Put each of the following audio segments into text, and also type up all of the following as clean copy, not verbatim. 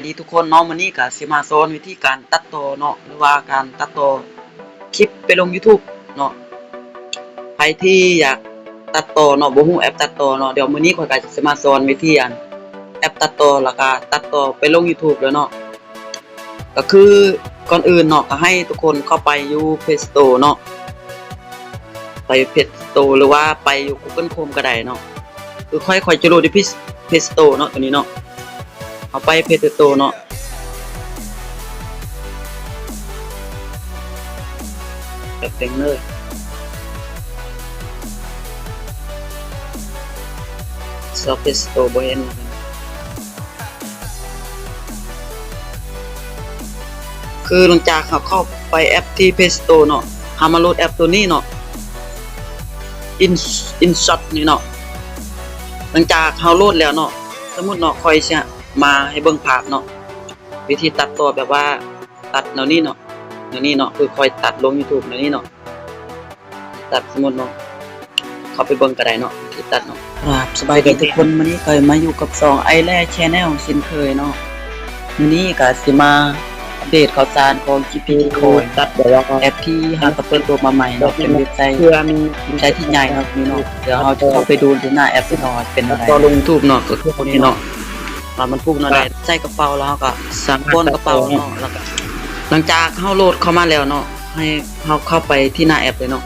ดีทุกคนเนาะมื้อนี้ก็สิมาสอนวิธีการตัดต่อเนาะหรือว่าการตัดต่อคลิปไปลง YouTube เนาะใครที่อยากตัดต่อเนาะบ่ฮู้แอปตัดต่อเนาะเดี๋ยวมื้อนี้ข้อยก็สิมาสอนวิธีแอปตัดต่อแล้วก็ตัดต่อไปลง YouTube แล้วเนาะก็คือก่อนอื่นเนาะก็ให้ทุกคนเข้าไปอยู่ Play Store เนาะไป Play Store หรือว่าไปอยู่ Google Chrome ก็ได้เนาะคือค่อยๆจะโหลดที่ Play Store เนาะตัวนี้เนาะเอาไป Play Store เนาะแบบเต็มเลยPlay Store บ่เห็นคือหลังจากเราเข้าไปแอปที่ Play Store เนาะเฮามาโหลดแอปตัวนี้เนาะ InShot นี่เนาะหลังจากเฮาโหลดแล้วเนาะสมมุติเนาะค่อยสิมาให้เบิ่งภาพเนาะวิธีตัดต่อแบบว่าตัดแนวนี้เนาะแนวนี้เนาะคือค่อยตัดลง YouTube แนวนี้เนาะตัดสมมุติเนาะเข้าไปเบิ่งก็ได้เนาะวิธีตัดเนาะครับสบายดีทุกคนมื้อนี้ก็มาอยู่กับ2ไอแล Channel เช่นเคยเนาะมื้อนี้ก็สิมาอัปเดตข่าวสารของ GPT Code ตัดแบบว่าแอปที่เฮาก็เปิดตัวมาใหม่เนาะเป็นเว็บไซต์ที่ใหญ่เนาะนี่เนาะเดี๋ยวเราจะเข้าไปดูที่หน้าแอปเนาะเป็นอะไรก็ลง YouTube เนาะก็คือคนนี้เนาะมันพูกเนาะได้ใส่กระเป๋าแล้วก็สามก้นกระเป๋าเนาะแล้วก็หลังจากเฮาโหลดเข้ามาแล้วเนาะให้เฮาเข้าไปที่หน้าแอปเลยเนาะ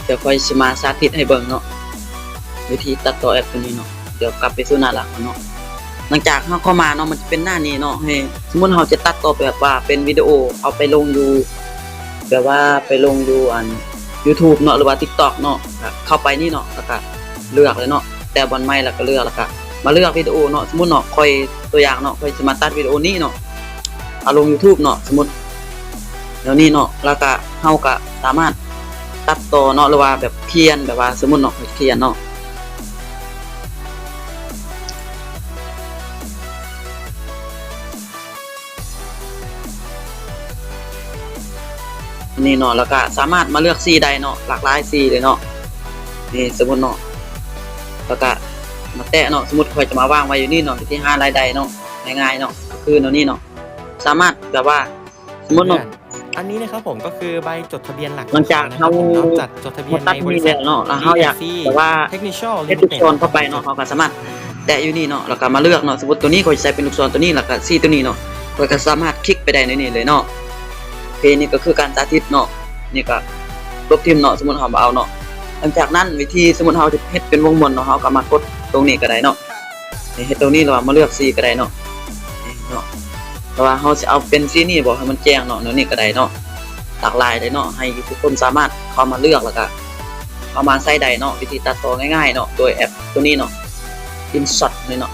เดี๋ยวค่อยสิมาสาธิตให้เบิ่งเนาะวิธีตัดต่อแอปตัวนี้เนาะเดี๋ยวกลับไปสู่หน้าหลักเนาะหลังจากเฮาเข้ามาเนาะมันจะเป็นหน้านี้เนาะให้สมมุติเฮาจะตัดต่อแบบว่าเป็นวิดีโอเอาไปลงอยู่แบบว่าไปลงอยู่YouTube เนาะหรือว่า TikTok เนาะเข้าไปนี่เนาะแล้วก็เลือกเลยเนาะแต่บนไม้แล้วก็เลือกแล้วก็มาเลือกวิดีโอเนาะสมมุติเนาะค่อยตัวอย่างเนาะค่อยสิมาตัดวิดีโอนี้เนาะเอาลง YouTube เนาะสมมุติเดี๋ยวนี้เนาะแล้วก็เฮาก็สามารถตัดต่อเนาะหรือว่าแบบเขียนแบบว่าสมมุติเนาะเขียนเนาะนี่เนาะแล้วก็สามารถมาเลือกสีได้เนาะหลากหลายสีเลยเนาะนี่สมมุติเนาะแล้วก็มาแตะเนาะสมมุติข่อยจะมาวางไว้อยู่นี่เนาะที่5รายได้เนาะง่ายๆเนาะคือเนาะนี่เนาะสามารถแบบว่าสมมุติเนาะอันนี้นะครับผมก็คือใบจดทะเบียนหลัก หลังจากเฮาจัดจดทะเบียนในบริษัท เนาะแล้วเฮาอยากแบบว่าเทคนิคอล เฮ็ดลูกศรเข้าไปเนาะเฮาก็สามารถแตะอยู่นี่เนาะแล้วก็มาเลือกเนาะสมมุติตัวนี้ข่อยใส่เป็นลูกศรตัวนี้แล้วก็สีตัวนี้เนาะข่อยก็สามารถคลิกไปได้ในนี้เลยเนาะโอเคนี่ก็คือการสาธิตเนาะนี่ก็ลบทิมเนาะสมมุติเฮาบ่เอาเนาะหลังจากนั้นวิธีสมมุติเฮาจะเฮ็ดเป็นวงมนเนาะเฮาก็มากดตรงนี้ก็ได้เนาะนี่เฮ็ดตรงนี้แล้วมาเลือกสีก็ได้เนาะนี่เนาะแต่ว่าเฮาสิเอาเป็นสีนี้บ่ให้มันแจ้งเนาะแนวนี้ก็ได้เนาะหลากหลายเลยเนาะให้ทุกคนสามารถเข้ามาเลือกแล้วก็เอามาใส่ได้เนาะวิธีตัดต่อง่ายๆเนาะโดยแอปตัวนี้เนาะ InShot นี่เนาะ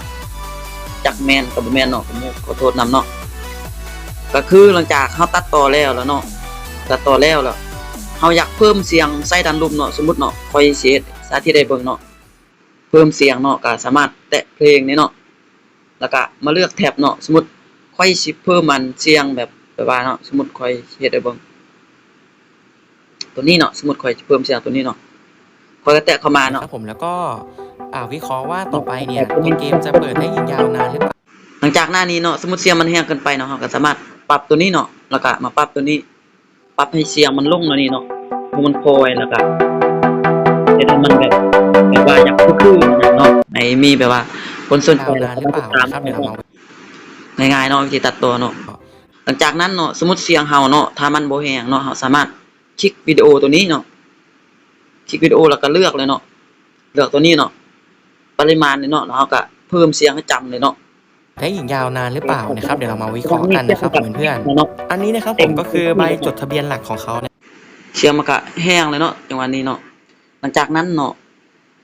จักแม่นกับบ่แม่นเนาะผมขอโทษนำเนาะก็คือหลังจากเฮาตัดต่อแล้วเนาะตัดต่อแล้วเฮาอยากเพิ่มเสียงใส่ด้านรูปเนาะสมมุติเนาะค่อยสิเฮ็ดสาธิตให้เบิ่งเนาะเพิ่มเสียงเนาะก็สามารถแตะเพลงนี่เนาะแล้วก็มาเลือกแท็บเนาะสมมุติค่อยสิเพิ่มมันเสียงแบบว่าเนาะสมมุติค่อยเฮ็ดให้เบิ่งตัวนี้เนาะสมมุติค่อยสิเพิ่มเสียงตัวนี้เนาะค่อยก็แตะเข้ามาเนาะครับผมแล้วก็วิเคราะห์ว่าต่อไปเนี่ยตัวเกมจะเปิดให้ยิงยาวนานหรือเปล่าหลังจากหน้านี้เนาะสมมุติเสียงมันแห้งเกินไปเนาะเฮาก็สามารถปรับตัวนี้เนาะแล้วก็มาปรับตัวนี้ปรับให้เสียงมันลงเนาะนี่เนาะให้มันพอไว้แล้วก็เฮ็ดให้มันแบบว่าอยากคือเนาะให้มีแบบว่าคนสนใจนานหรือเปล่าครับเดี๋ยวเราง่ายๆเนาะวิธีตัดต่อเนาะหลังจากนั้นเนาะสมมุติเสียงเฮาเนาะถ้ามันบ่แห้งเนาะเฮาสามารถคลิกวิดีโอตัวนี้เนาะคลิกวิดีโอแล้วก็เลือกเลยเนาะเลือกตัวนี้เนาะปริมาณนี่เนาะแล้วเฮาก็เพิ่มเสียงให้จำเลยเนาะให้ยิงยาวนานหรือเปล่านะครับเดี๋ยวเรามาวิเคราะห์กันนะครับเพื่อนๆอันนี้นะครับผมก็คือใบจดทะเบียนหลักของเขาเนี่ยเสียงมันก็แห้งเลยเนาะจังหวะนี้เนาะหลังจากนั้นเนาะ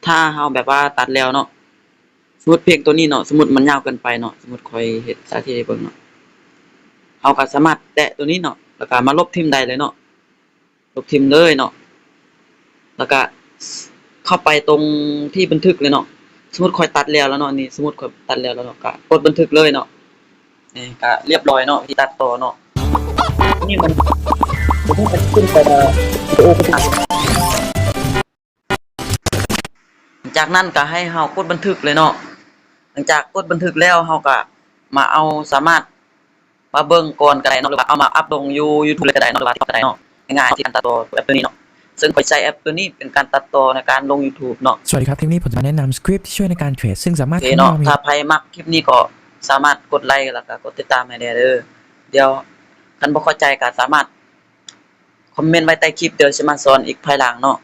ถ้าเฮาแบบว่าตัดแล้วเนาะสมมุติเพลงตัวนี้เนาะสมมุติมันยาวเกินไปเนาะสมมุติค่อยเฮ็ดสาธิตให้เบิ่งเนาะเฮาก็สามารถแตะตัวนี้เนาะแล้วก็มาลบทิ่มได้เลยเนาะลบทิ่มเลยเนาะแล้วก็เข้าไปตรงที่บันทึกเลยเนาะสมมุติค่อยตัดแล้วเนาะนี่สมมุติค่อยตัดแล้วเนาะก็กดบันทึกเลยเนาะนี่ก็เรียบร้อยเนาะที่ตัดต่อเนาะนี่มันขึ้นไปวิดีโอก็ตัด จากนั้นก็ให้เฮากดบันทึกเลยเนาะหลังจากกดบันทึกแล้วเฮาก็มาเอาสามารถมาเบิ่งก่อนก็ได้เนาะหรือว่าเอามาอัปลงอยู่ YouTube เลยก็ได้เนาะหรือว่า TikTok ก็ได้เนาะง่ายๆที่การตัดต่อแอปตัวนี้เนาะซึ่งข้อยใช้แอปตัวนี้เป็นการตัดต่อในการลง YouTube เนาะ สวัสดีครับคลิปนี้ผมจะมาแนะนำสคริปต์ที่ช่วยในการเทรดซึ่งสามารถ โอเค ทำให้ เนาะ เรามี ถ้าใครมักคลิปนี้ก็สามารถกดไลค์แล้วก็กดติดตามให้ได้เด้อเดี๋ยวคันบ่เข้าใจก็สามารถคอมเมนต์ไว้ใต้คลิปเดี๋ยวสิมาสอนอีกภายหลังเนาะ